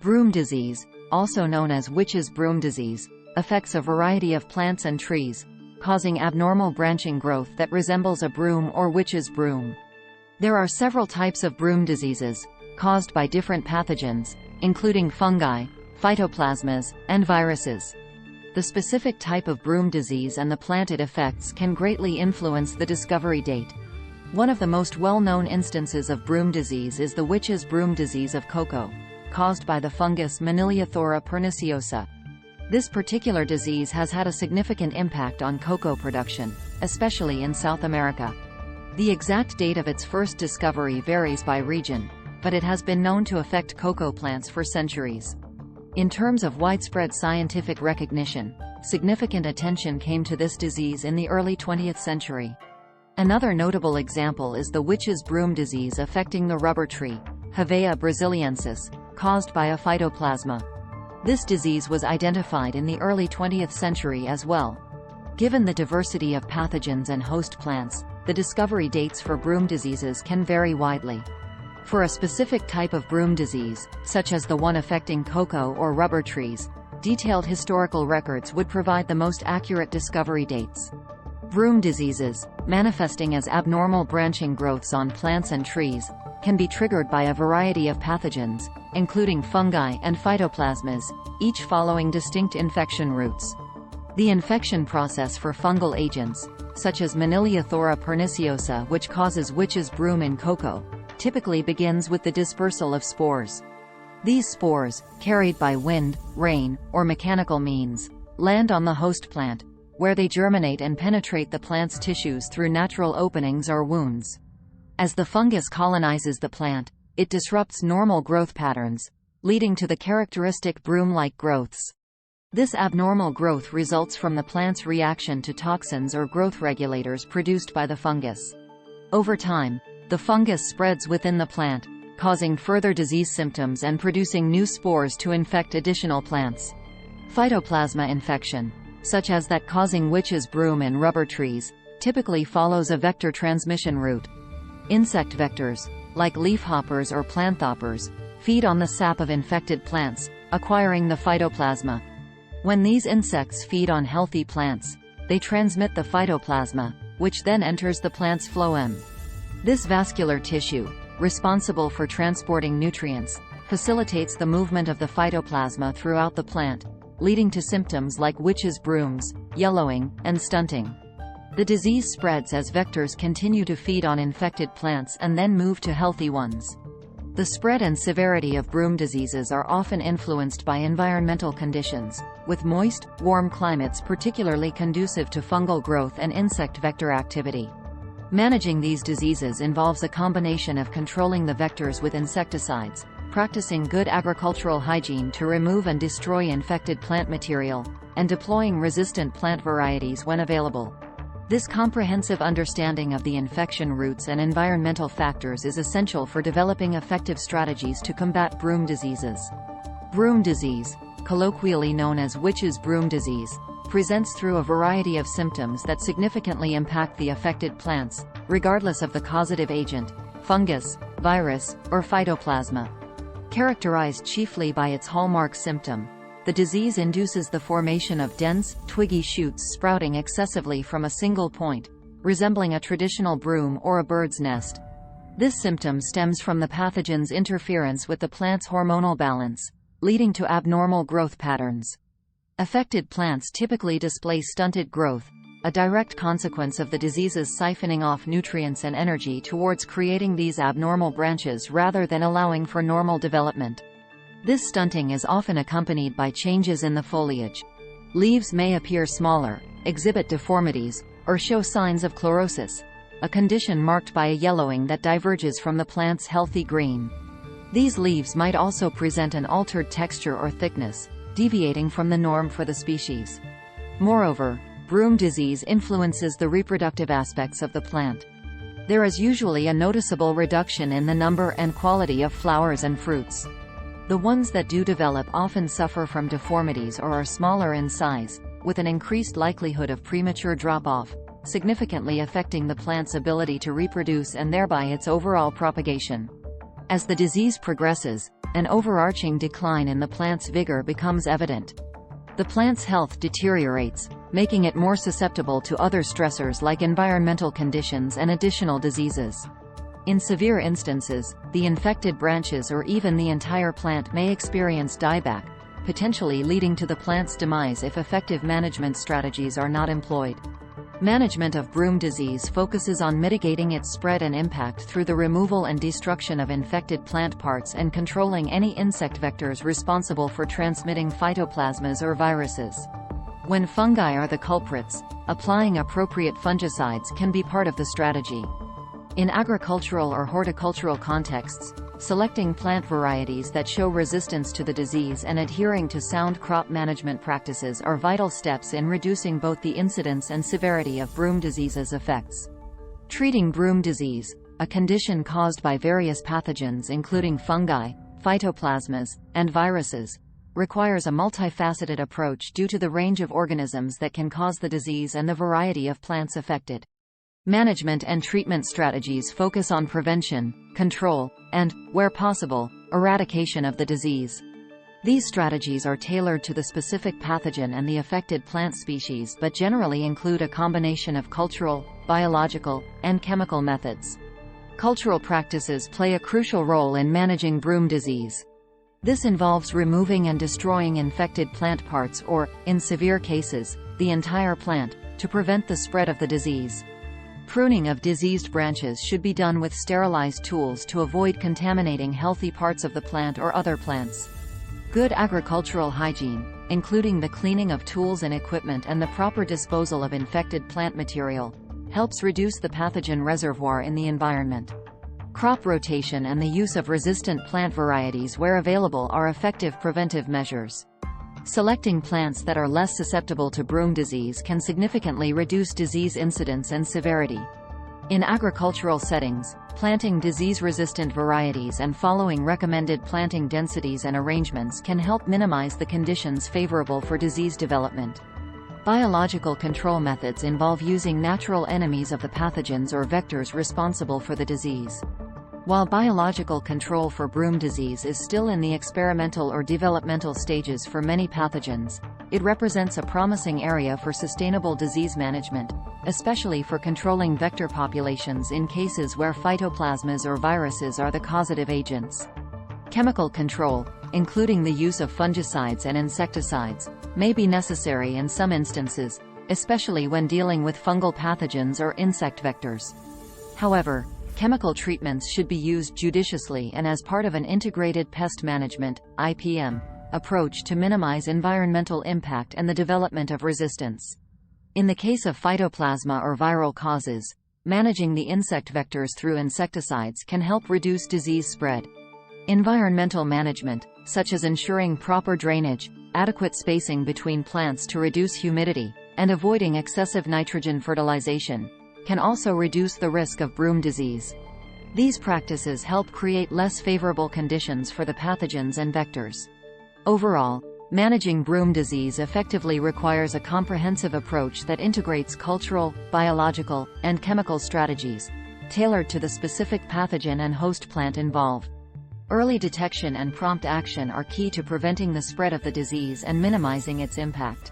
Broom disease, also known as witch's broom disease, affects a variety of plants and trees, causing abnormal branching growth that resembles a broom or witch's broom. There are several types of broom diseases, caused by different pathogens, including fungi, phytoplasmas, and viruses. The specific type of broom disease and the plant it affects can greatly influence the discovery date. One of the most well-known instances of broom disease is the witch's broom disease of cocoa, caused by the fungus Maniliothora perniciosa. This particular disease has had a significant impact on cocoa production, especially in South America. The exact date of its first discovery varies by region, but it has been known to affect cocoa plants for centuries. In terms of widespread scientific recognition, significant attention came to this disease in the early 20th century. Another notable example is the witch's broom disease affecting the rubber tree, Hevea brasiliensis, caused by a phytoplasma. This disease was identified in the early 20th century as well. Given the diversity of pathogens and host plants, the discovery dates for broom diseases can vary widely. For a specific type of broom disease, such as the one affecting cocoa or rubber trees, detailed historical records would provide the most accurate discovery dates. Broom diseases, manifesting as abnormal branching growths on plants and trees, can be triggered by a variety of pathogens, including fungi and phytoplasmas, each following distinct infection routes. The infection process for fungal agents, such as Maniliothora perniciosa, which causes witch's broom in cocoa, typically begins with the dispersal of spores. These spores, carried by wind, rain, or mechanical means, land on the host plant, where they germinate and penetrate the plant's tissues through natural openings or wounds. As the fungus colonizes the plant, it disrupts normal growth patterns, leading to the characteristic broom-like growths. This abnormal growth results from the plant's reaction to toxins or growth regulators produced by the fungus. Over time, the fungus spreads within the plant, causing further disease symptoms and producing new spores to infect additional plants. Phytoplasma infection, such as that causing witch's broom in rubber trees, typically follows a vector transmission route. Insect vectors, like leafhoppers or planthoppers, feed on the sap of infected plants, acquiring the phytoplasma. When these insects feed on healthy plants, they transmit the phytoplasma, which then enters the plant's phloem. This vascular tissue, responsible for transporting nutrients, facilitates the movement of the phytoplasma throughout the plant, leading to symptoms like witch's brooms, yellowing, and stunting. The disease spreads as vectors continue to feed on infected plants and then move to healthy ones. The spread and severity of broom diseases are often influenced by environmental conditions, with moist, warm climates particularly conducive to fungal growth and insect vector activity. Managing these diseases involves a combination of controlling the vectors with insecticides, practicing good agricultural hygiene to remove and destroy infected plant material, and deploying resistant plant varieties when available. This comprehensive understanding of the infection routes and environmental factors is essential for developing effective strategies to combat broom diseases. Broom disease, colloquially known as witch's broom disease, presents through a variety of symptoms that significantly impact the affected plants, regardless of the causative agent, fungus, virus, or phytoplasma. Characterized chiefly by its hallmark symptom, the disease induces the formation of dense, twiggy shoots sprouting excessively from a single point, resembling a traditional broom or a bird's nest. This symptom stems from the pathogen's interference with the plant's hormonal balance, leading to abnormal growth patterns. Affected plants typically display stunted growth, a direct consequence of the disease's siphoning off nutrients and energy towards creating these abnormal branches rather than allowing for normal development. This stunting is often accompanied by changes in the foliage. Leaves may appear smaller, exhibit deformities, or show signs of chlorosis, a condition marked by a yellowing that diverges from the plant's healthy green. These leaves might also present an altered texture or thickness, deviating from the norm for the species. Moreover, broom disease influences the reproductive aspects of the plant. There is usually a noticeable reduction in the number and quality of flowers and fruits. The ones that do develop often suffer from deformities or are smaller in size, with an increased likelihood of premature drop-off, significantly affecting the plant's ability to reproduce and thereby its overall propagation. As the disease progresses, an overarching decline in the plant's vigor becomes evident. The plant's health deteriorates, making it more susceptible to other stressors like environmental conditions and additional diseases. In severe instances, the infected branches or even the entire plant may experience dieback, potentially leading to the plant's demise if effective management strategies are not employed. Management of broom disease focuses on mitigating its spread and impact through the removal and destruction of infected plant parts and controlling any insect vectors responsible for transmitting phytoplasmas or viruses. When fungi are the culprits, applying appropriate fungicides can be part of the strategy. In agricultural or horticultural contexts, selecting plant varieties that show resistance to the disease and adhering to sound crop management practices are vital steps in reducing both the incidence and severity of broom disease's effects. Treating broom disease, a condition caused by various pathogens including fungi, phytoplasmas, and viruses, requires a multifaceted approach due to the range of organisms that can cause the disease and the variety of plants affected. Management and treatment strategies focus on prevention, control, and, where possible, eradication of the disease. These strategies are tailored to the specific pathogen and the affected plant species but generally include a combination of cultural, biological, and chemical methods. Cultural practices play a crucial role in managing broom disease. This involves removing and destroying infected plant parts or, in severe cases, the entire plant, to prevent the spread of the disease. Pruning of diseased branches should be done with sterilized tools to avoid contaminating healthy parts of the plant or other plants. Good agricultural hygiene, including the cleaning of tools and equipment and the proper disposal of infected plant material, helps reduce the pathogen reservoir in the environment. Crop rotation and the use of resistant plant varieties where available are effective preventive measures. Selecting plants that are less susceptible to broom disease can significantly reduce disease incidence and severity. In agricultural settings, planting disease-resistant varieties and following recommended planting densities and arrangements can help minimize the conditions favorable for disease development. Biological control methods involve using natural enemies of the pathogens or vectors responsible for the disease. While biological control for broom disease is still in the experimental or developmental stages for many pathogens, it represents a promising area for sustainable disease management, especially for controlling vector populations in cases where phytoplasmas or viruses are the causative agents. Chemical control, including the use of fungicides and insecticides, may be necessary in some instances, especially when dealing with fungal pathogens or insect vectors. However, chemical treatments should be used judiciously and as part of an integrated pest management (IPM) approach to minimize environmental impact and the development of resistance. In the case of phytoplasma or viral causes, managing the insect vectors through insecticides can help reduce disease spread. Environmental management, such as ensuring proper drainage, adequate spacing between plants to reduce humidity, and avoiding excessive nitrogen fertilization, can also reduce the risk of broom disease. These practices help create less favorable conditions for the pathogens and vectors. Overall, managing broom disease effectively requires a comprehensive approach that integrates cultural, biological, and chemical strategies, tailored to the specific pathogen and host plant involved. Early detection and prompt action are key to preventing the spread of the disease and minimizing its impact.